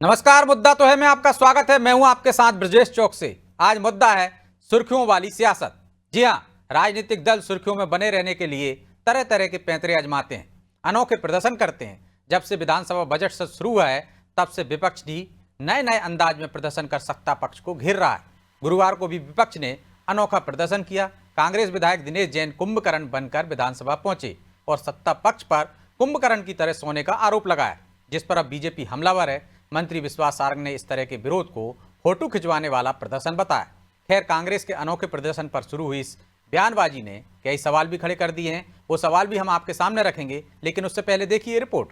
नमस्कार। मुद्दा तो है, मैं आपका स्वागत है। मैं हूं आपके साथ ब्रजेश चौक से। आज मुद्दा है सुर्खियों वाली सियासत। जी हां, राजनीतिक दल सुर्खियों में बने रहने के लिए तरह तरह के पैंतरे आजमाते हैं, अनोखे प्रदर्शन करते हैं। जब से विधानसभा बजट सत्र शुरू हुआ है तब से विपक्ष भी नए नए अंदाज में प्रदर्शन कर सत्ता पक्ष को घेर रहा है। गुरुवार को भी विपक्ष ने अनोखा प्रदर्शन किया। कांग्रेस विधायक दिनेश जैन कुंभकर्ण बनकर विधानसभा पहुंचे और सत्ता पक्ष पर कुंभकर्ण की तरह सोने का आरोप लगाया, जिस पर अब बीजेपी हमलावर है। मंत्री विश्वास सारंग ने इस तरह के विरोध को फोटो खिंचवाने वाला प्रदर्शन बताया। खैर, कांग्रेस के अनोखे प्रदर्शन पर शुरू हुई इस बयानबाजी ने कई सवाल भी खड़े कर दिए हैं। वो सवाल भी हम आपके सामने रखेंगे, लेकिन उससे पहले देखिए रिपोर्ट।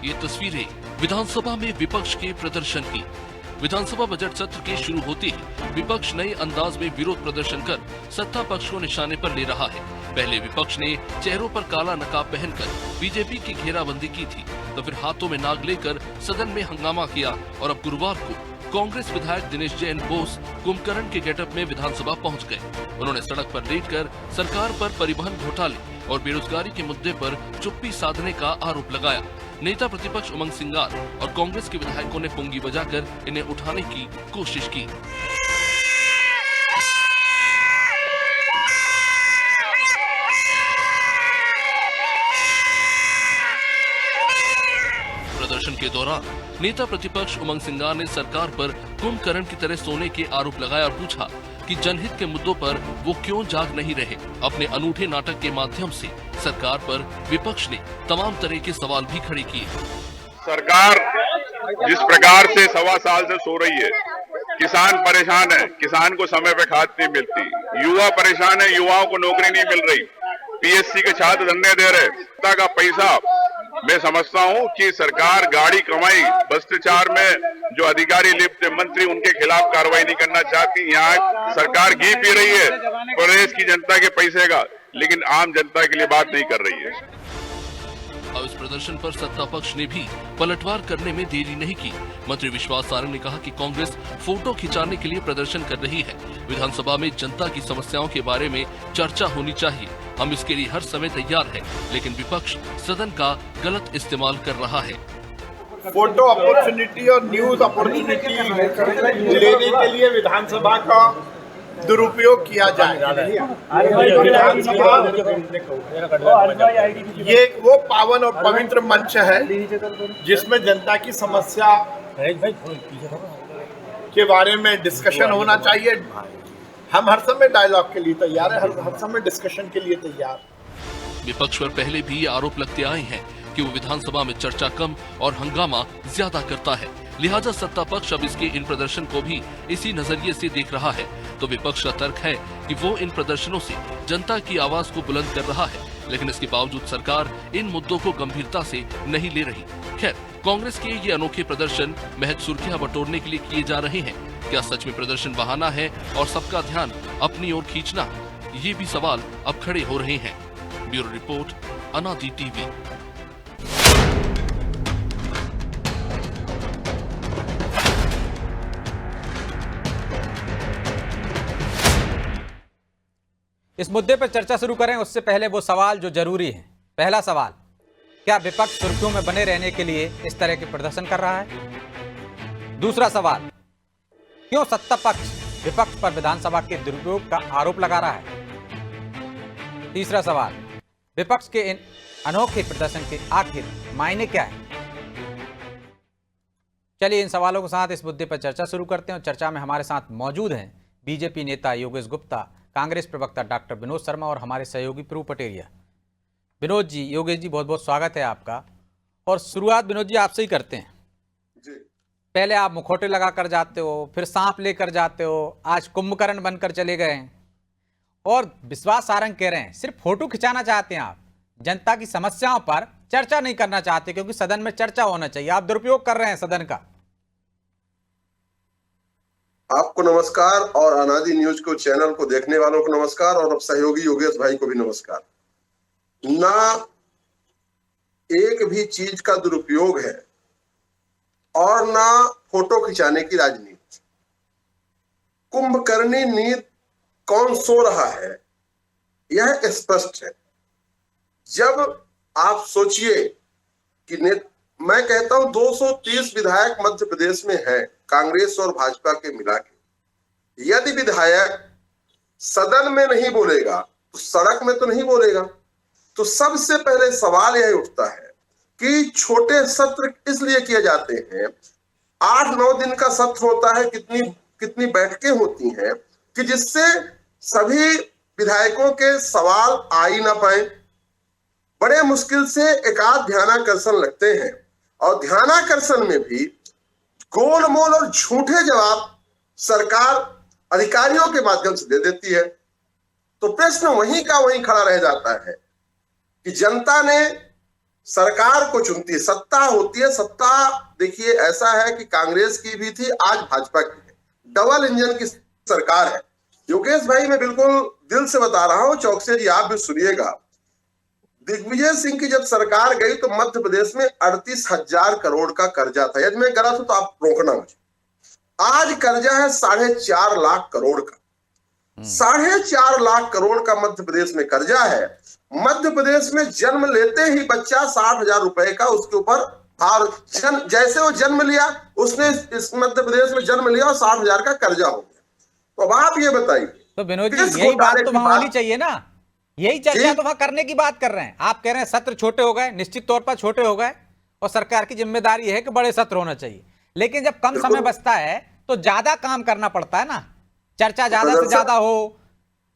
ये तस्वीरें विधानसभा में विपक्ष के प्रदर्शन की। विधानसभा बजट सत्र के शुरू होते ही विपक्ष नए अंदाज में विरोध प्रदर्शन कर सत्ता पक्ष को निशाने पर ले रहा है। पहले विपक्ष ने चेहरों पर काला नकाब पहनकर बीजेपी की घेराबंदी की थी, तो फिर हाथों में नाग लेकर सदन में हंगामा किया और अब गुरुवार को कांग्रेस विधायक दिनेश जैन बोस कुंभकर्ण के गेटअप में विधानसभा पहुंच गए। उन्होंने सड़क पर लेटकर सरकार पर परिवहन घोटाले और बेरोजगारी के मुद्दे पर चुप्पी साधने का आरोप लगाया। नेता प्रतिपक्ष उमंग सिंगार और कांग्रेस के विधायकों ने पुंगी बजाकर इन्हें उठाने की कोशिश की। प्रदर्शन के दौरान नेता प्रतिपक्ष उमंग सिंगार ने सरकार पर कुंभकर्ण की तरह सोने के आरोप लगाया और पूछा कि जनहित के मुद्दों पर वो क्यों जाग नहीं रहे। अपने अनूठे नाटक के माध्यम से सरकार पर विपक्ष ने तमाम तरह के सवाल भी खड़े किए। सरकार जिस प्रकार से 1.25 साल से सो रही है, किसान परेशान है, किसान को समय पे खाद नहीं मिलती, युवा परेशान है, युवाओं को नौकरी नहीं मिल रही, पीएससी के छात्र धरने दे रहे, सत्ता का पैसा। मैं समझता हूं कि सरकार गाड़ी कमाई, भ्रष्टाचार में जो अधिकारी लिप्त मंत्री, उनके खिलाफ कार्रवाई नहीं करना चाहती। यहाँ सरकार घी पी रही है प्रदेश की जनता के पैसे का, लेकिन आम जनता के लिए बात नहीं कर रही है। अब इस प्रदर्शन पर सत्ता पक्ष ने भी पलटवार करने में देरी नहीं की। मंत्री विश्वास सारंग ने कहा कि कांग्रेस फोटो खिंचाने के लिए प्रदर्शन कर रही है। विधानसभा में जनता की समस्याओं के बारे में चर्चा होनी चाहिए। हम इसके लिए हर समय तैयार हैं, लेकिन विपक्ष सदन का गलत इस्तेमाल कर रहा है। फोटो अपॉर्चुनिटी और न्यूज अपॉर्चुनिटी लेने के लिए विधानसभा का दुरुपयोग किया जाएगा। विधानसभा ये वो पावन और पवित्र मंच है जिसमें जनता की समस्या के बारे में डिस्कशन होना चाहिए। हम हर समय डायलॉग के लिए तैयार है, हर समय डिस्कशन के लिए तैयार। विपक्ष पर पहले भी आरोप लगते आए हैं कि वो विधानसभा में चर्चा कम और हंगामा ज्यादा करता है, लिहाजा सत्ता पक्ष अब इसके इन प्रदर्शन को भी इसी नजरिए से देख रहा है। तो विपक्ष का तर्क है कि वो इन प्रदर्शनों से जनता की आवाज को बुलंद कर रहा है, लेकिन इसके बावजूद सरकार इन मुद्दों को गंभीरता से नहीं ले रही। खैर, कांग्रेस के ये अनोखे प्रदर्शन महज सुर्खियां बटोरने के लिए किए जा रहे हैं। क्या सच में प्रदर्शन बहाना है और सबका ध्यान अपनी ओर खींचना? ये भी सवाल अब खड़े हो रहे हैं। ब्यूरो रिपोर्ट, अनादि टीवी। इस मुद्दे पर चर्चा शुरू करें उससे पहले वो सवाल जो जरूरी है। पहला सवाल, क्या विपक्ष सुर्खियों में बने रहने के लिए इस तरह के प्रदर्शन कर रहा है? दूसरा सवाल, क्यों सत्ता पक्ष विपक्ष पर विधानसभा के दुरुपयोग का आरोप लगा रहा है? तीसरा सवाल, विपक्ष के इन अनोखे प्रदर्शन के आखिर मायने क्या है? चलिए इन सवालों के साथ इस मुद्दे पर चर्चा शुरू करते हैं। और चर्चा में हमारे साथ मौजूद हैं बीजेपी नेता योगेश गुप्ता, कांग्रेस प्रवक्ता डॉक्टर विनोद शर्मा और हमारे सहयोगी प्रभु पटेरिया। विनोद जी, योगेश जी, बहुत बहुत स्वागत है आपका। और शुरुआत विनोद जी आपसे ही करते हैं जी। पहले आप मुखौटे लगा कर जाते हो, फिर सांप लेकर जाते हो, आज कुंभकर्ण बनकर चले गए हैं। और विश्वास सारंग कह रहे हैं सिर्फ फोटो खिंचाना चाहते हैं, आप जनता की समस्याओं पर चर्चा नहीं करना चाहते, क्योंकि सदन में चर्चा होना चाहिए। आप दुरुपयोग कर रहे हैं सदन का। आपको नमस्कार और अनादि न्यूज को चैनल को देखने वालों को नमस्कार और सहयोगी योगेश भाई को भी नमस्कार। ना एक भी चीज का दुरुपयोग है और ना फोटो खिंचाने की राजनीति। कुंभकर्णी नींद कौन सो रहा है यह स्पष्ट है। जब आप सोचिए कि मैं कहता हूं 230 विधायक मध्य प्रदेश में हैं, कांग्रेस और भाजपा के मिला के। यदि विधायक सदन में नहीं बोलेगा तो सड़क में तो नहीं बोलेगा। तो सबसे पहले सवाल यही उठता है कि छोटे सत्र इसलिए किए जाते हैं, 8-9 दिन का सत्र होता है, कितनी बैठकें होती हैं कि जिससे सभी विधायकों के सवाल आ ही ना पाए। बड़े मुश्किल से एकाध ध्यानाकर्षण लगते हैं और ध्यानाकर्षण में भी गोलमोल और झूठे जवाब सरकार अधिकारियों के माध्यम से दे देती है। तो प्रश्न वहीं का वहीं खड़ा रह जाता है कि जनता ने सरकार को चुनती है, सत्ता होती है। सत्ता देखिए ऐसा है कि कांग्रेस की भी थी, आज भाजपा की है, डबल इंजन की सरकार है। योगेश भाई मैं बिल्कुल दिल से बता रहा हूं, चौकसे जी आप भी सुनिएगा। दिग्विजय सिंह की जब सरकार गई तो मध्य प्रदेश में 38,000 करोड़ का कर्जा था। यदि मैं गलत हूं तो आप रोकना मुझे। आज कर्जा है 4.5 लाख करोड़ का। 4.5 लाख करोड़ का मध्य प्रदेश में कर्जा है। मध्य प्रदेश में जन्म लेते ही बच्चा 60,000 रुपए का उसके ऊपर भार, जैसे वो जन्म लिया उसने इस मध्य प्रदेश में जन्म लिया और 60,000 का कर्जा हो गया। तो अब आप ये बताइए, तो विनोद जी यही बात तो वहां होनी चाहिए ना, यही चर्चा तो वहां करने की बात कर रहे हैं। आप कह रहे हैं सत्र छोटे हो गए, निश्चित तौर पर छोटे हो गए और सरकार की जिम्मेदारी है कि बड़े सत्र होना चाहिए। लेकिन जब कम समय बचता है तो ज्यादा काम करना पड़ता है ना, चर्चा ज्यादा से ज्यादा हो,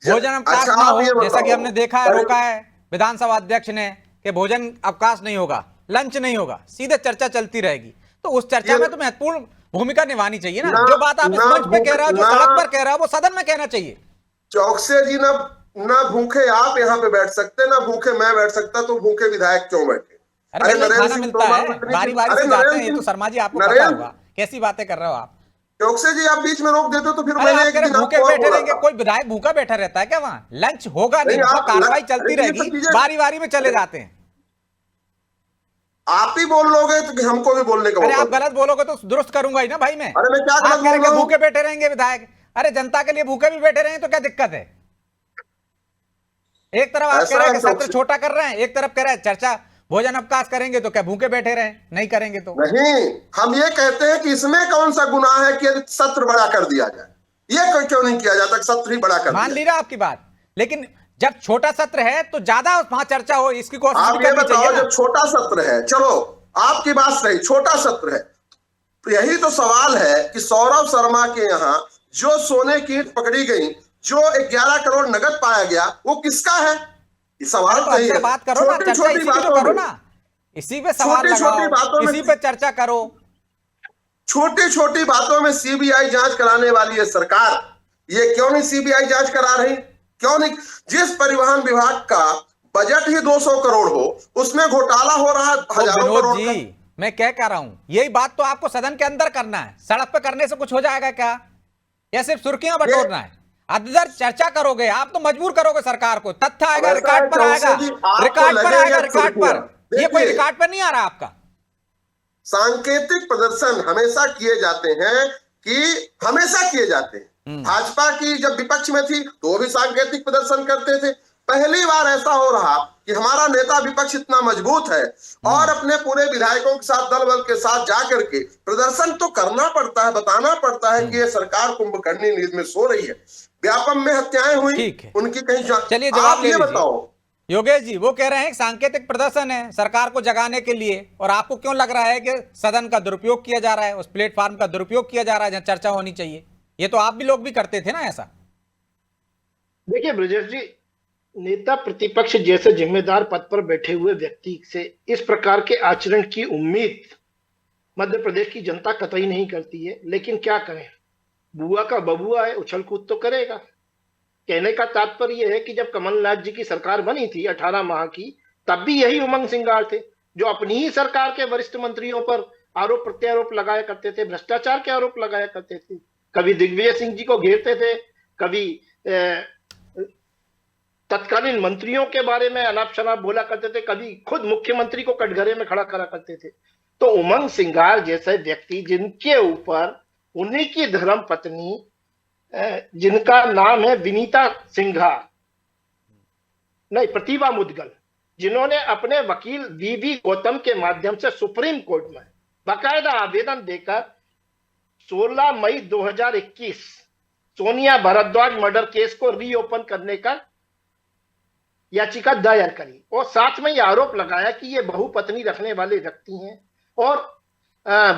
भोजन अवकाश ना हो, जैसा कि हमने देखा है, रोका है विधानसभा अध्यक्ष ने कि भोजन अवकाश नहीं होगा, लंच नहीं होगा, सीधे चर्चा चलती रहेगी। तो उस चर्चा में तो महत्वपूर्ण भूमिका निभानी चाहिए ना। जो बात आप इस मंच पे कह रहे हो, जो सड़क पर कह रहे हो, वो सदन में कहना चाहिए। चौकसे जी ना भूखे आप यहाँ पे बैठ सकते, ना भूखे मैं बैठ सकता, तो भूखे विधायक क्यों बैठे? अरे खाना मिलता है, बारी बारी से जाते हैं। ये तो शर्मा जी आपको पता होगा, कैसी बातें कर रहे हो आप। चौकसे जी आप बीच में रोक देते हो तो फिर मैंने एक दिन भूखे बैठे रहेंगे, कोई विधायक भूखा बैठा रहता है क्या? वहां लंच होगा नहीं, कार्रवाई चलती रहेगी, बारी बारी में चले जाते हैं। आप ही बोल लोगे तो हमको भी बोलने का। अरे आप गलत बोलोगे तो दुरुस्त करूंगा ही ना भाई मैं। अरे मैं क्या आप करेंगे भूखे बैठे रहेंगे विधायक? अरे जनता के लिए भूखे भी बैठे रहेंगे तो क्या दिक्कत है? एक तरफ आप कह रहे हैं कि सत्र छोटा कर रहे हैं, एक तरफ कह रहे हैं चर्चा भोजन अवकाश करेंगे तो क्या भूखे बैठे रहे? नहीं करेंगे तो नहीं। हम ये कहते हैं कि इसमें कौन सा गुनाह है कि सत्र बड़ा कर दिया जाए? ये क्यों नहीं किया जाता? सत्र ही बड़ा कर मान ली रहा आपकी बात, लेकिन जब छोटा सत्र है तो ज्यादा वहां चर्चा हो, इसकी कोशिश भी करनी चाहिए। जब छोटा सत्र है, चलो आपकी बात सही, छोटा सत्र है, तो यही तो सवाल है कि सौरभ शर्मा के यहाँ जो सोने की ईंट पकड़ी गई, जो 11 करोड़ नगद पाया गया, वो किसका है? सवाल तो यही है। बात करो ना, चर्चा इसी पे करो ना, इसी पे सवाल लगाओ, इसी पे चर्चा करो। छोटी छोटी बातों में सीबीआई जांच कराने वाली है सरकार, ये क्यों नहीं सीबीआई जांच करा रही? क्यों नहीं? जिस परिवहन विभाग का बजट ही 200 करोड़ हो, उसमें घोटाला हो रहा है हजारों करोड़ का। मैं क्या कह रहा हूं, यही बात तो आपको सदन के अंदर करना है। सड़क पे करने से कुछ हो जाएगा क्या? या सिर्फ सुर्खियां बटोरना है? अंदर चर्चा करोगे आप तो मजबूर करोगे सरकार को, तथ्य आएगा, रिकॉर्ड पर आएगा, रिकॉर्ड पर आएगा, रिकॉर्ड पर। ये कोई रिकॉर्ड पर नहीं आ रहा आपका। सांकेतिक प्रदर्शन हमेशा किए जाते हैं, कि हमेशा किए जाते हैं। भाजपा की जब विपक्ष में थी तो वो भी सांकेतिक प्रदर्शन करते थे। पहली बार ऐसा हो रहा कि हमारा नेता विपक्ष इतना मजबूत है और अपने पूरे विधायकों के साथ, दल बल के साथ जाकर के प्रदर्शन तो करना पड़ता है, बताना पड़ता है कि ये सरकार कुंभकर्णी नींद में सो रही है। व्यापम में हत्याएं हुई, उनकी कहीं चलिए जवाब ले बताओ। योगेश जी वो कह रहे हैं सांकेतिक प्रदर्शन है सरकार को जगाने के लिए, और आपको क्यों लग रहा है कि सदन का दुरुपयोग किया जा रहा है, उस प्लेटफॉर्म का दुरुपयोग किया जा रहा है जहां चर्चा होनी चाहिए? ये तो आप भी लोग भी करते थे ना ऐसा। देखिए ब्रजेश जी, नेता प्रतिपक्ष जैसे जिम्मेदार पद पर बैठे हुए व्यक्ति से इस प्रकार के आचरण की उम्मीद मध्य प्रदेश की जनता कतई नहीं करती है। लेकिन क्या करें, बुआ का बबुआ है, उछल कूद तो करेगा। कहने का तात्पर्य है कि जब कमलनाथ जी की सरकार बनी थी 18 माह की, तब भी यही उमंग सिंगार थे जो अपनी ही सरकार के वरिष्ठ मंत्रियों पर आरोप प्रत्यारोप लगाया करते थे, भ्रष्टाचार के आरोप लगाया करते थे। कभी दिग्विजय सिंह जी को घेरते थे, कभी तत्कालीन मंत्रियों के बारे में अनाप शनाप बोला करते थे, कभी खुद मुख्यमंत्री को कटघरे में खड़ा करा करते थे। तो उमंग सिंगार जैसे व्यक्ति जिनके ऊपर उन्हीं की धर्म पत्नी जिनका नाम है विनीता सिंघा, नहीं प्रतिभा मुदगल, जिन्होंने अपने वकील वीवी गौतम के माध्यम से सुप्रीम कोर्ट में बाकायदा आवेदन देकर 16 मई 2021 सोनिया भारद्वाज मर्डर केस को रीओपन करने का याचिका दायर करी और साथ में यह आरोप लगाया कि ये बहुपत्नी रखने वाले व्यक्ति हैं और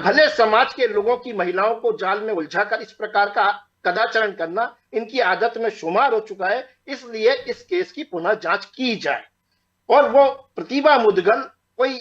भले समाज के लोगों की महिलाओं को जाल में उलझाकर इस प्रकार का कदाचरण करना इनकी आदत में शुमार हो चुका है, इसलिए इस केस की पुनः जांच की जाए। और वो प्रतिभा मुदगल कोई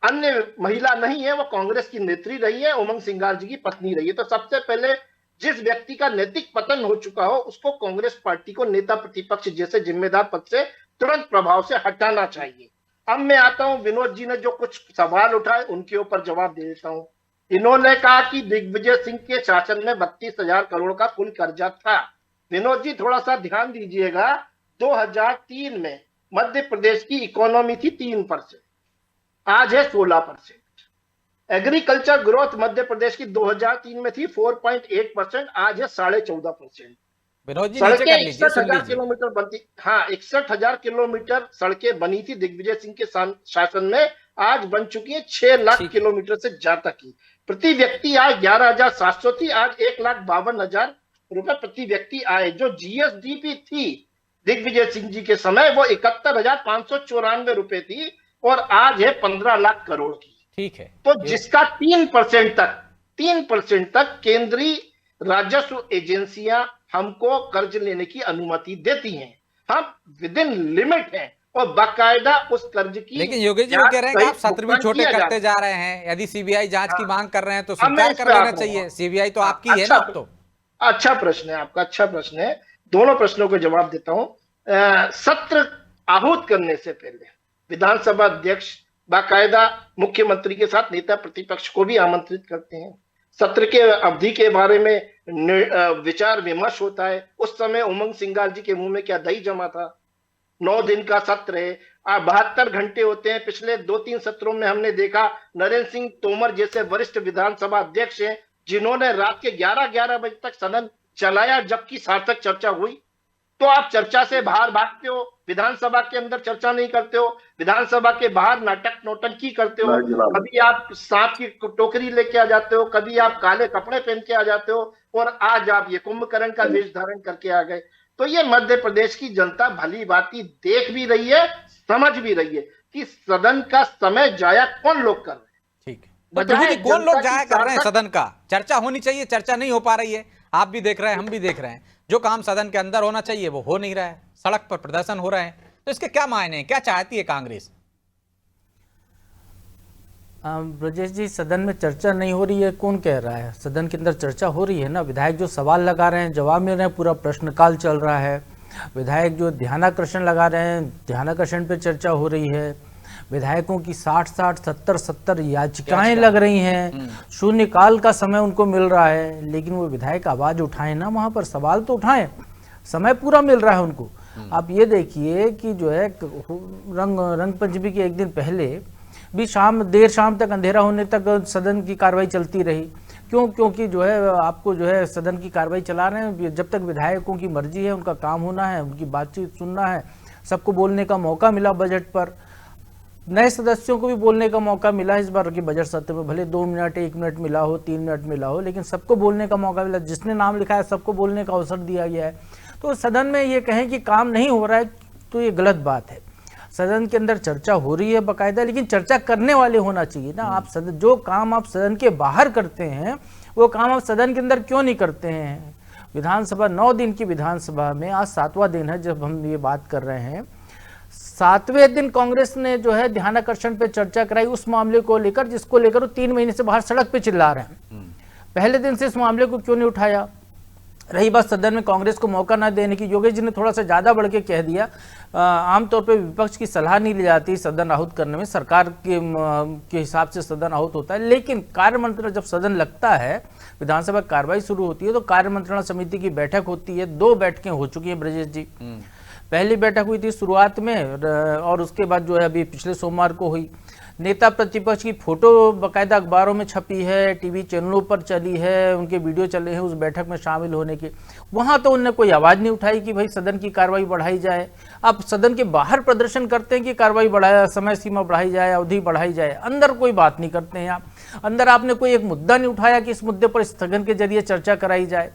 अन्य महिला नहीं है, वो कांग्रेस की नेत्री रही है, उमंग सिंघार जी की पत्नी रही है। तो सबसे पहले जिस व्यक्ति का नैतिक पतन हो चुका हो उसको कांग्रेस पार्टी को नेता प्रतिपक्ष जैसे जिम्मेदार पद से तुरंत प्रभाव से हटाना चाहिए। अब मैं आता हूं, विनोद जी ने जो कुछ सवाल उठाए उनके ऊपर जवाब दे देता हूं। इन्होंने कहा कि दिग्विजय सिंह के शासन में 32,000 करोड़ का कुल कर्जा था। विनोद जी थोड़ा सा ध्यान दीजिएगा, 2003 में मध्य प्रदेश की इकोनॉमी थी 3%, आज है 16%। एग्रीकल्चर ग्रोथ मध्य प्रदेश की 2003 में थी 4.8%, आज है 14.5%। विनोद जी सड़कें नीचे कर लीजिए, 61,000 किलोमीटर बनती, हाँ 61,000 किलोमीटर सड़कें बनी थी दिग्विजय सिंह के शासन में, आज बन चुकी है 6 लाख किलोमीटर से ज्यादा की। प्रति व्यक्ति आय 11,700 थी, आज 1,52,000 रुपए प्रति व्यक्ति आय। जो जीएसडीपी थी दिग्विजय सिंह जी के समय वो 71,594 रुपए थी और आज है 15 लाख करोड़ की। ठीक है, तो जिसका 3% तक केंद्रीय राजस्व एजेंसियां हमको कर्ज लेने की अनुमति देती हैं, हम विद इन लिमिट हैं और बाकायदा उस कर्ज की। लेकिन योगेश जी वो कह रहे हैं कि आप सत्र भी छोटे करते जा रहे हैं, यदि सीबीआई जांच की मांग कर रहे हैं तो स्वीकार कर लेना चाहिए, सीबीआई तो आपकी है ना। तो अच्छा प्रश्न है आपका, अच्छा प्रश्न है, दोनों प्रश्नों को जवाब देता हूं। सत्र आहूत करने से पहले विधानसभा अध्यक्ष बाकायदा मुख्यमंत्री के साथ नेता प्रतिपक्ष को भी आमंत्रित करते हैं, सत्र के अवधि के बारे में विचार विमर्श होता है। उस समय उमंग सिंघार जी के मुंह में क्या दही जमा था? 9 दिन का सत्र है, 72 घंटे होते हैं। पिछले 2-3 सत्रों में हमने देखा नरेंद्र सिंह तोमर जैसे वरिष्ठ विधानसभा अध्यक्ष हैं जिन्होंने रात के 11-11 बजे तक सदन चलाया, जबकि सार्थक चर्चा हुई। तो आप चर्चा से बाहर भागते हो, विधानसभा के अंदर चर्चा नहीं करते हो, विधानसभा के बाहर नाटक नौटंकी करते हो, कभी आप सांप की टोकरी लेके आ जाते हो, कभी आप काले कपड़े पहन के आ जाते हो और आज आप ये कुंभकर्ण का वेश धारण करके आ गए। तो ये मध्य प्रदेश की जनता भली भांति देख भी रही है, समझ भी रही है कि सदन का समय जाया कौन लोग कर रहे हैं। ठीक है, तो कौन लोग जाया कर रहे हैं सदन का? चर्चा होनी चाहिए, चर्चा नहीं हो पा रही है, आप भी देख रहे हैं, हम भी देख रहे हैं। जो काम सदन के अंदर होना चाहिए वो हो नहीं रहा है, सड़क पर प्रदर्शन हो रहे हैं। तो इसके क्या मायने हैं, क्या चाहती है कांग्रेस? ब्रजेश जी, सदन में चर्चा नहीं हो रही है कौन कह रहा है? सदन के अंदर चर्चा हो रही है ना। विधायक जो सवाल लगा रहे हैं जवाब मिल रहे हैं, पूरा प्रश्नकाल चल रहा है। विधायक जो ध्यानाकर्षण लगा रहे हैं, ध्यानाकर्षण पे चर्चा हो रही है। विधायकों की 60-60, 70-70 याचिकाएं लग रही हैं, शून्यकाल का समय उनको मिल रहा है, लेकिन वो विधायक आवाज उठाएं ना, वहां पर सवाल तो उठाएं, समय पूरा मिल रहा है उनको। आप ये देखिए कि जो है रंग पंचमी के एक दिन पहले भी देर शाम तक, अंधेरा होने तक सदन की कार्रवाई चलती रही। क्यों? क्योंकि जो है आपको जो है सदन की कार्रवाई चला रहे हैं, जब तक विधायकों की मर्जी है, उनका काम होना है, उनकी बातचीत सुनना है, सबको बोलने का मौका मिला। बजट पर नए सदस्यों को भी बोलने का मौका मिला इस बार के बजट सत्र में, भले 2 मिनट 1 मिनट मिला हो, 3 मिनट मिला हो, लेकिन सबको बोलने का मौका मिला। जिसने नाम लिखा है सबको बोलने का अवसर दिया गया है। तो सदन में ये कहें कि काम नहीं हो रहा है तो ये गलत बात है। सदन के अंदर चर्चा हो रही है बाकायदा, लेकिन चर्चा करने वाले होना चाहिए ना। आप जो काम आप सदन के बाहर करते हैं वो काम आप सदन के अंदर क्यों नहीं करते हैं? विधानसभा 9 दिन की विधानसभा में आज 7वां दिन है जब हम ये बात कर रहे हैं। 7वें दिन कांग्रेस ने जो है ध्यानाकर्षण पे चर्चा कराई उस मामले को लेकर जिसको लेकर वो 3 महीने से बाहर सड़क पे चिल्ला रहे हैं। पहले दिन से इस मामले को क्यों नहीं उठाया? रही बात सदन में कांग्रेस को मौका ना देने की, योगेश जी ने थोड़ा सा ज्यादा बढ़ के कह दिया। आमतौर पे विपक्ष की सलाह नहीं ली जाती सदन आहूत करने में, सरकार के हिसाब से सदन आहूत होता है। लेकिन कार्य मंत्रणा जब सदन लगता है, विधानसभा कार्रवाई शुरू होती है तो कार्य मंत्रणा समिति की बैठक होती है। 2 बैठकें हो चुकी है ब्रजेश जी। पहली बैठक हुई थी शुरुआत में और उसके बाद जो है अभी पिछले सोमवार को हुई। नेता प्रतिपक्ष की फोटो बाकायदा अखबारों में छपी है, टीवी चैनलों पर चली है, उनके वीडियो चले हैं उस बैठक में शामिल होने की। वहां तो उनने कोई आवाज़ नहीं उठाई कि भाई सदन की कार्रवाई बढ़ाई जाए। आप सदन के बाहर प्रदर्शन करते हैं कि कार्रवाई बढ़ाया, समय सीमा बढ़ाई जाए, अवधि बढ़ाई जाए, अंदर कोई बात नहीं करते हैं आप। अंदर आपने कोई एक मुद्दा नहीं उठाया कि इस मुद्दे पर स्थगन के जरिए चर्चा कराई जाए।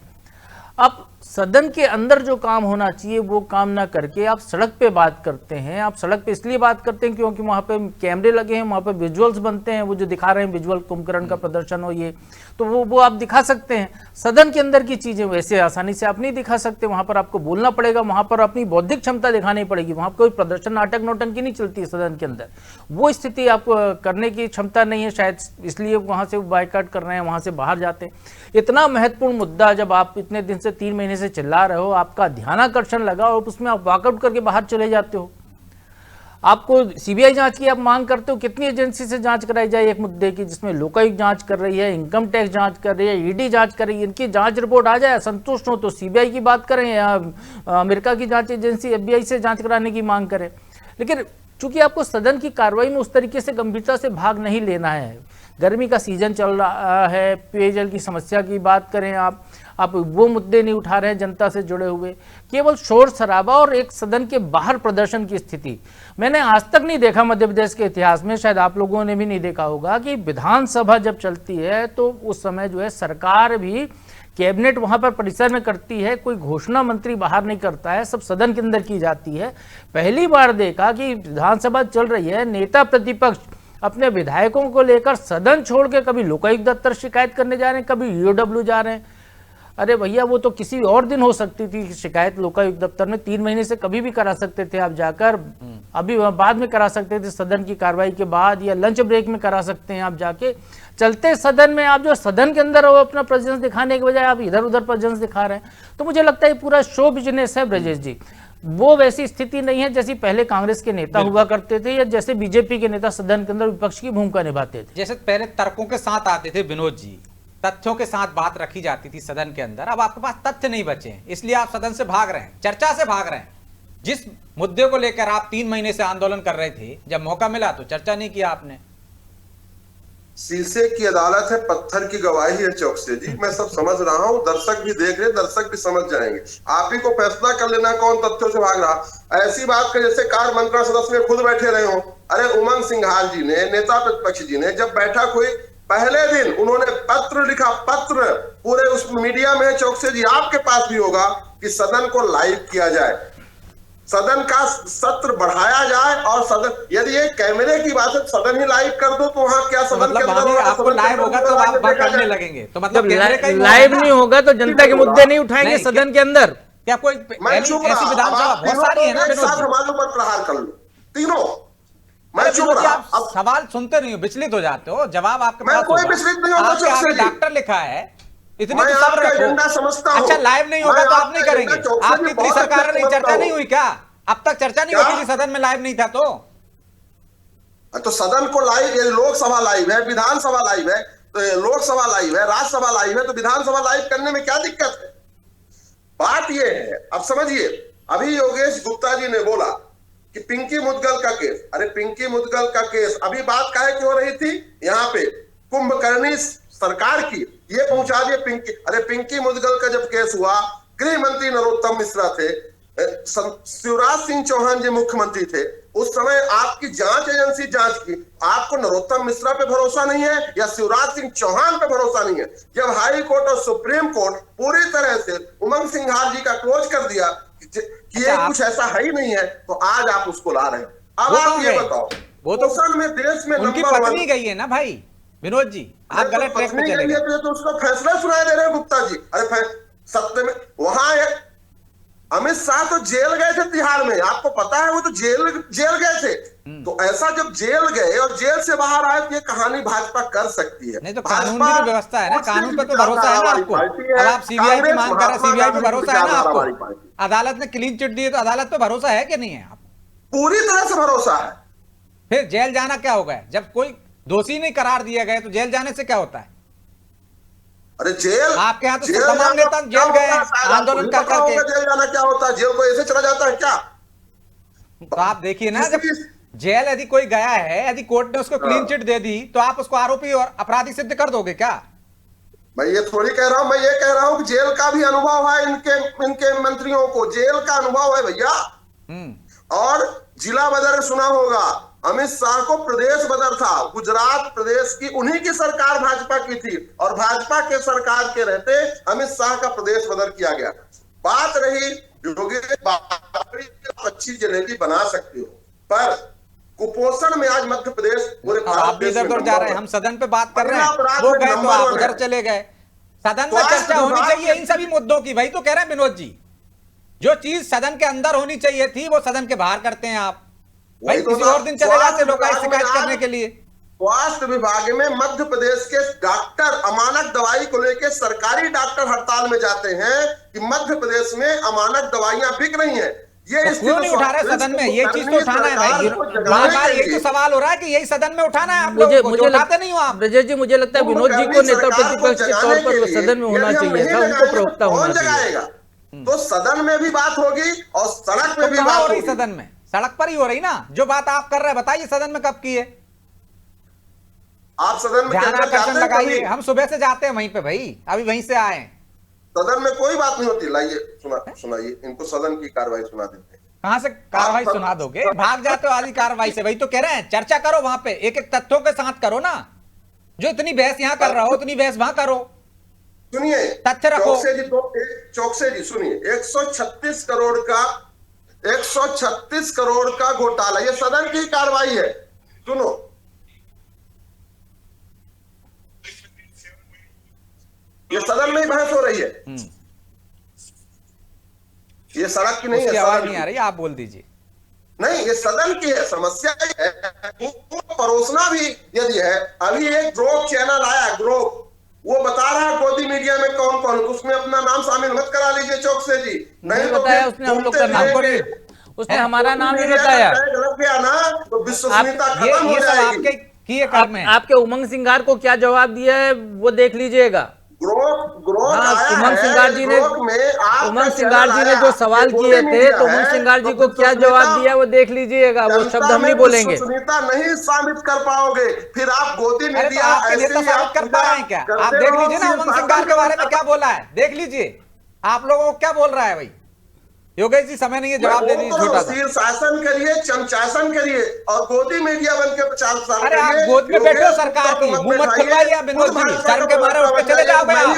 आप सदन के अंदर जो काम होना चाहिए वो काम ना करके आप सड़क पे बात करते हैं। आप सड़क पे इसलिए बात करते हैं क्योंकि वहाँ पे कैमरे लगे हैं, वहाँ पे विजुअल्स बनते हैं, वो जो दिखा रहे हैं विजुअल कुंभकर्ण का प्रदर्शन हो ये, तो वो आप दिखा सकते हैं। सदन के अंदर की चीज़ें वैसे आसानी से आप नहीं दिखा सकते, वहाँ पर आपको बोलना पड़ेगा, वहाँ पर अपनी बौद्धिक क्षमता दिखानी पड़ेगी। वहाँ पर कोई प्रदर्शन नाटक नौटंकी नहीं चलती है सदन के अंदर, वो स्थिति आपको करने की क्षमता नहीं है शायद, इसलिए वहाँ से बायकॉट कर रहे हैं, वहाँ से बाहर जाते हैं। इतना महत्वपूर्ण मुद्दा जब आप इतने दिन से 3 महीने से चिल्ला रहे हो, आपका ध्यानाकर्षण लगा और उसमें आप वॉकआउट करके बाहर चले जाते हो। आपको सीबीआई जांच की आप मांग करते हो, कितनी एजेंसी से जांच कराई जाए एक मुद्दे की, जिसमें लोकायुक्त जांच कर रही है, इनकम टैक्स जांच कर रही है, ईडी जांच कर रही है। इनकी जांच रिपोर्ट आ जाए, संतुष्ट हो तो सीबीआई की बात करें या अमेरिका की जांच एजेंसी एफबीआई से जांच कराने की मांग करें। लेकिन चूंकि आपको सदन की कार्रवाई में उस तरीके से गंभीरता से भाग नहीं लेना है, गर्मी का सीजन चल रहा है, पेयजल की समस्या की बात करें आप वो मुद्दे नहीं उठा रहे हैं जनता से जुड़े हुए, केवल शोर शराबा और एक सदन के बाहर प्रदर्शन की स्थिति मैंने आज तक नहीं देखा मध्य प्रदेश के इतिहास में, शायद आप लोगों ने भी नहीं देखा होगा कि विधानसभा जब चलती है तो उस समय जो है सरकार भी कैबिनेट वहां पर परिसर में करती है, कोई घोषणा मंत्री बाहर नहीं करता है, सब सदन के अंदर की जाती है। पहली बार देखा कि विधानसभा चल रही है, नेता प्रतिपक्ष अपने विधायकों को लेकर सदन छोड़ के कभी लोकायुक्त दफ्तर शिकायत करने जा रहे हैं, कभी ईओडब्ल्यू जा रहे हैं। अरे भैया वो तो किसी और दिन हो सकती थी शिकायत लोकायुक्त दफ्तर में, 3 महीने से कभी भी करा सकते थे आप जाकर, अभी बाद में करा सकते थे सदन की कार्रवाई के बाद या लंच ब्रेक में करा सकते हैं आप जाके। चलते सदन में आप जो सदन के अंदर हो अपना प्रेजेंस दिखाने के बजाय आप इधर उधर प्रेजेंस दिखा रहे हैं। तो मुझे लगता है पूरा शो बिजनेस है ब्रजेश जी, वो वैसी स्थिति नहीं है जैसी पहले कांग्रेस के नेता हुआ करते थे या जैसे बीजेपी के नेता सदन के अंदर विपक्ष की भूमिका निभाते थे। जैसे पहले तर्कों के साथ आते थे विनोद जी, तथ्यों के साथ बात रखी जाती थी सदन के अंदर, अब आपके पास तथ्य नहीं बचे हैं, इसलिए आप सदन से भाग रहे हैं, चर्चा से भाग रहे हैं। जिस मुद्दे को लेकर आप 3 महीने से आंदोलन कर रहे थे, जब मौका मिला तो चर्चा नहीं किया आपने। शीशे की अदालत है, पत्थर की गवाही है चौकसे जी, मैं सब समझ रहा हूँ, दर्शक भी देख रहे, दर्शक भी समझ जाएंगे। आप ही को फैसला कर लेना कौन तथ्यों से भाग रहा। ऐसी बात कर जैसे कार्य मंत्रणा सदस्य में खुद बैठे रहे हो। अरे उमंग सिंघाल जी ने, नेता प्रतिपक्ष जी ने, जब बैठक हुई पहले दिन उन्होंने पत्र लिखा, पत्र पूरे उस मीडिया में, चौकसे जी आपके पास भी होगा, कि सदन को लाइव किया जाए, सदन का सत्र बढ़ाया जाए, और सदन यदि ये कैमरे की बात है सदन ही लाइव कर दो तो वहां क्या सदन के अंदर आपको लाइव होगा तो आप करने लगेंगे, तो मतलब लाइव नहीं होगा तो जनता के मुद्दे नहीं उठाएंगे सदन के अंदर। क्या कोई ऐसी विधानसभा बहुत सारी है ना, हमारे ऊपर प्रहार कर लो तीनों, मैं चुप रहा। आप सवाल सुनते नहीं हो, विचलित हो जाते हो, जवाब आपके पास कोई विचलित नहीं होता, डॉक्टर लिखा है, इतनी मैं आपका एजेंडा समझता हूं। अच्छा लाइव नहीं होगा तो आप नहीं करेंगे, आपकी इतनी सरकार नहीं, चर्चा नहीं हुई क्या? अब तक चर्चा नहीं होती थी, सदन में लाइव नहीं था तो सदन को लाइव, लोकसभा लाइव है, विधानसभा लाइव है, तो लोकसभा लाइव है, राज्यसभा लाइव है, तो विधानसभा लाइव करने में क्या दिक्कत है? बात ये है, अब समझिए, अभी योगेश गुप्ता जी ने बोला कि पिंकी मुदगल का केस, अरे पिंकी मुदगल का केस अभी बात काहे की हो रही थी यहाँ पे, कुंभकर्णी सरकार की, ये पहुंचा दिए पिंकी। अरे पिंकी मुदगल का जब केस हुआ, गृह मंत्री नरोत्तम मिश्रा थे, शिवराज सिंह चौहान जी मुख्यमंत्री थे, उस समय आपकी जांच एजेंसी जांच की, आपको नरोत्तम मिश्रा पे भरोसा नहीं है या शिवराज सिंह चौहान पे भरोसा नहीं है? जब हाई कोर्ट और सुप्रीम कोर्ट पूरी तरह से उमंग सिंघाल जी का क्लोज कर दिया कि ये कुछ ऐसा है ही नहीं है, तो आज आप उसको ला रहे हैं। अब आप ये बताओ, वो तो में देश में उनकी पत्नी गई है ना भाई विनोद जी, आप गलत ट्रैक पे चले गए, तो उसका फैसला सुनाई दे रहे हैं गुप्ता जी। अरे सत्य में वहां अमित शाह तो जेल गए थे तिहाड़ में, आपको पता है, वो तो जेल गए थे। तो ऐसा जब जेल गए और जेल से बाहर आए तो ये कहानी भाजपा कर सकती है। नहीं तो कानून की व्यवस्था है ना, कानून पे तो भरोसा है ना आपको। अब आप सीबीआई की मांग कर रहे हैं, सीबीआई पे भरोसा है ना आपको? अदालत ने क्लीन चिट दी है तो अदालत पे भरोसा है कि नहीं है? आप पूरी तरह से भरोसा है। फिर जेल जाना क्या होगा? जब कोई दोषी नहीं करार दिया गया तो जेल जाने से क्या होता है? अरे जेल, आपके यहाँ तो तमाम नेता जेल गए आंदोलन कर करके। जेल जाना क्या होता है? जेल को ऐसे चला जाता है क्या? तो आप देखिए ना, जब जेल यदि कोई गया है, यदि कोर्ट ने उसको क्लीन चिट दे दी तो आप उसको आरोपी और अपराधी सिद्ध कर दोगे क्या? मैं ये थोड़ी कह रहा हूं, मैं ये कह रहा हूं कि जेल का भी अनुभव है इनके मंत्रियों को, जेल का अनुभव है भैया। और जिला बदर सुना होगा, अमित शाह को प्रदेश बदर था, गुजरात प्रदेश की उन्हीं की सरकार भाजपा की थी और भाजपा के सरकार के रहते अमित शाह का प्रदेश बदर किया गया। बात रही योगी, अच्छी जलेबी बना सकते हो, पर कुपोषण में आज मध्य प्रदेश पूरे आप भी इधर उधर जा रहे हैं, हम सदन पे बात कर रहे हैं, वो गए तो आप उधर चले गए। सदन में चर्चा होनी चाहिए इन सभी मुद्दों की, वही तो कह रहे हैं विनोद जी। जो चीज सदन के अंदर होनी चाहिए थी वो सदन के बाहर करते हैं आप, भाई किसी और दिन चले जाते लोग शिकायत करने के लिए। स्वास्थ्य विभाग में मध्य प्रदेश के डॉक्टर अमानक दवाई को लेकर सरकारी डॉक्टर हड़ताल में जाते हैं कि मध्य प्रदेश में अमानक दवाइयां बिक रही हैं। ये तो क्यों नहीं उठा रहे सदन में? ये चीज तो उठाना है भाई, बार-बार यही तो सवाल हो रहा है कि यही सदन में उठाना है। आप लोग मुझे उठाते नहीं हो आप। ब्रजेश जी, मुझे लगता है विनोद जी को नेता प्रतिपक्ष के तौर पर सदन में होना चाहिए था, उनको प्रवक्ता होना चाहिए। तो सदन में भी बात होगी और सड़क में भी बात हो रही, होगी। सदन में सड़क पर ही हो रही ना। जो बात आप कर रहे हैं बताइए सदन में कब की है? आप सदन में ध्यान आकर्षण लगाइए, हम सुबह से जाते हैं वहीं पे भाई, अभी वहीं से आए। सदन में कोई बात नहीं होती, लाइए सुनाइए, इनको सदन की कार्रवाई सुना देते हैं। कहां से कार्रवाई सुना दोगे? भाग जाते हो आधी कार्रवाई से, वही तो कह रहे हैं। चर्चा करो वहां पे, एक एक तथ्यों के साथ करो ना। जो इतनी बहस यहां कर रहा हो उतनी बहस वहां करो, सुनिए तथ्य रखो। चौकसे जी सुनिए, 136 करोड़ का घोटाला, ये सदन की कार्रवाई है। सुनो, ये सदन में ही बहस हो रही है, ये सड़क की नहीं है। आवाज नहीं आ रही, आप बोल दीजिए। नहीं, ये सदन की है, समस्या है परोसना भी यदि है। अभी एक ग्रोव चैनल आया, ग्रोव, वो बता रहा है गोदी मीडिया में कौन कौन, उसमें अपना नाम शामिल मत करा लीजिए चौकसे जी, नहीं तो बताया उसने, हम लोग का नाम, उसने हमारा नाम नहीं बताया। लग गया ना तो विश्वसनीयता खत्म हो जाएगी। आपके उमंग सिंगार को क्या जवाब दिया है वो देख लीजिएगा। उमंग सिंगार जी ने जो सवाल किए थे तो उमंग सिंगार जी को क्या जवाब दिया वो देख लीजिएगा, वो शब्द हम नहीं बोलेंगे। सुनीता नहीं साबित कर पाओगे, फिर आप गोदी मीडिया साबित कर पा रहे हैं क्या? आप देख लीजिए ना उमंग सिंगार के बारे में क्या बोला है, देख लीजिए आप लोगों को क्या बोल रहा है भाई। योगेश जी समय नहीं है, जवाब दे दीजिए छोटा सा। शासन करिए, चमचासन करिए और गोदी मीडिया बन के प्रचार प्रसार। अरे आप गोद में बैठो सरकार की, मुंह मत खुलवाइए विनोद जी, शर्म के मारे उठ के चले जाओगे आप।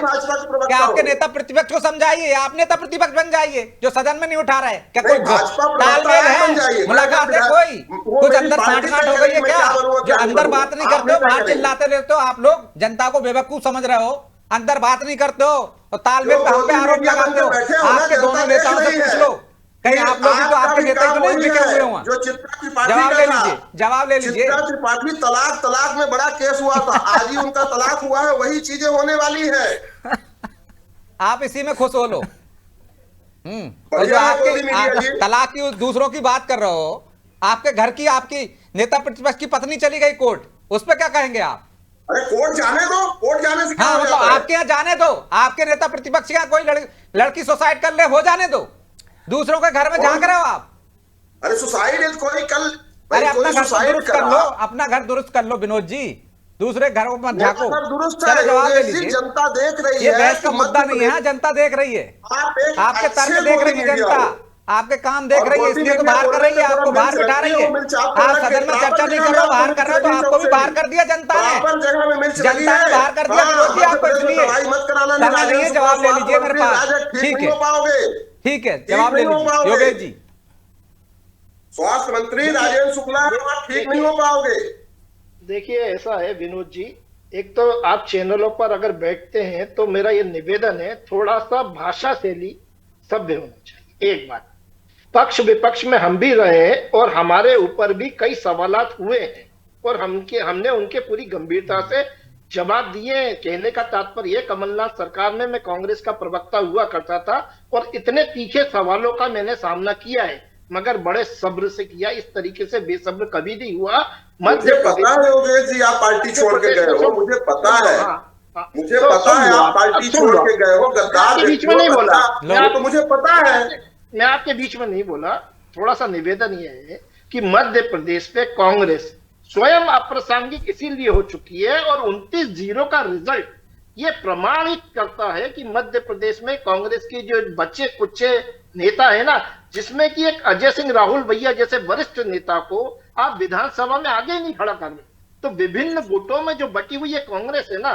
क्या आपके नेता प्रतिपक्ष को समझाइए, आप नेता प्रतिपक्ष बन जाइए जो सदन में नहीं उठा रहे। क्या कोई तालमेल है, मुलाकात है, कोई कुछ अंदर साठ हो गई है क्या? जो अंदर बात नहीं करते हो, बाहर चिल्लाते रहते हो आप लोग, जनता को बेवकूफ समझ रहे हो, अंदर बात नहीं करते हो और तालमेल पे हम पे आरोप लगाते हो। आपके दोनों नेताओं से पूछ लो, कहीं आप लोग तो आपके नेता ही तो नहीं बिके हुए हों। जो चित्रा त्रिपाठी जवाब ले लीजिए, जवाब ले लीजिए। चित्रा त्रिपाठी तलाक में बड़ा केस हुआ था, आज ही उनका तलाक हुआ है, वही चीजें होने वाली है। आप इसी में खुश हो लो। और जो आपके तलाक की दूसरों की बात कर रहे हो, आपके घर की आपकी नेता प्रतिपक्ष की पत्नी चली गई कोर्ट, उस पर क्या कहेंगे आप? अरे कोर्ट जाने दो, कोर्ट जाने से क्या हो जाता है? आपके यहाँ जाने दो, आपके नेता प्रतिपक्ष का कोई लड़की सुसाइड कर ले, हो जाने दो, दूसरों के घर में झांक रहे हो आप। अरे सुसाइड कोई कल, अरे अपना घर दुरुस्त कर लो, अपना घर दुरुस्त कर लो विनोद जी, दूसरे घरों में झांको। जवाब दे लीजिए, जनता देख रही है, ये बहस का मुद्दा नहीं है, जनता देख रही है, आपके तर्क देख रही है जनता, आपके काम देख रही है, इसलिए तो बाहर कर रही है, आपको बाहर बिठा रही है। आप सदन में चर्चा नहीं कर रहे हो, बाहर कर रहे हो, तो आपको भी बाहर कर दिया जनता ने, जनता ने बाहर कर दिया विनोद जी आपको, इसलिए समय नहीं है, जवाब ले लीजिए मेरे पास। ठीक है, ठीक है, जवाब ले लीजिए योगेश जी। स्वास्थ्य मंत्री राजेंद्र शुक्ला, ठीक नहीं हो पाओगे। देखिए ऐसा है विनोद जी, एक तो आप चैनलों पर अगर बैठते हैं तो मेरा ये निवेदन है, थोड़ा सा भाषा शैली सभ्य होना चाहिए। एक बात, पक्ष विपक्ष में हम भी रहे और हमारे ऊपर भी कई सवालात हुए हैं और हमने उनके पूरी गंभीरता से जवाब दिए हैं। कहने का तात्पर्य कमलनाथ सरकार में मैं कांग्रेस का प्रवक्ता हुआ करता था और इतने तीखे सवालों का मैंने सामना किया है, मगर बड़े सब्र से किया, इस तरीके से बेसब्र कभी नहीं हुआ। मुझे पता है योगेश जी आप पार्टी छोड़ के गए हो, मुझे पता है, मुझे पता है आप पार्टी छोड़ के गए हो, गद्दार बीच में नहीं बोला, तो मुझे पता है, मैं आपके बीच में नहीं बोला। थोड़ा सा निवेदन ये है, कि मध्य प्रदेश में कांग्रेस स्वयं अप्रासंगिक इसीलिए हो चुकी है और 29-0 का रिजल्ट ये प्रमाणित करता है कि मध्य प्रदेश में कांग्रेस के जो बच्चे कुछ नेता है ना, जिसमें कि एक अजय सिंह राहुल भैया जैसे वरिष्ठ नेता को आप विधानसभा में आगे नहीं खड़ा कर रहे, तो विभिन्न गुटों में जो बटी हुई है कांग्रेस है ना,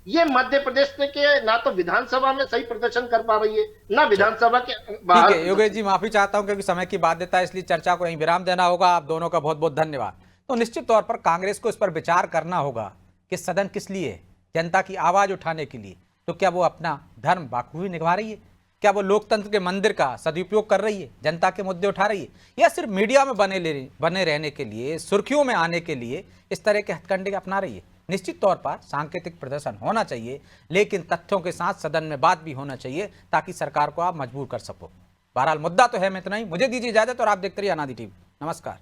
ये मध्य प्रदेश के ना तो विधानसभा में सही प्रदर्शन कर पा रही है ना विधानसभा के बाहर। ठीक है योगेश जी, माफी चाहता हूं क्योंकि समय की बाध्यता है, इसलिए चर्चा को यहीं विराम देना होगा। आप दोनों का बहुत बहुत धन्यवाद। तो निश्चित तौर पर कांग्रेस को इस पर विचार करना होगा कि सदन किस लिए है, जनता की आवाज उठाने के लिए। तो क्या वो अपना धर्म बाखूबी निभा रही है? क्या वो लोकतंत्र के मंदिर का सदुपयोग कर रही है, जनता के मुद्दे उठा रही है, या सिर्फ मीडिया में बने रहने के लिए, सुर्खियों में आने के लिए इस तरह के हथकंडे अपना रही है? निश्चित तौर पर सांकेतिक प्रदर्शन होना चाहिए, लेकिन तथ्यों के साथ सदन में बात भी होना चाहिए ताकि सरकार को आप मजबूर कर सको। बहरहाल मुद्दा तो है, मैं इतना ही, मुझे दीजिए इजाजत और आप देखते रहिए अनादि टीवी। नमस्कार।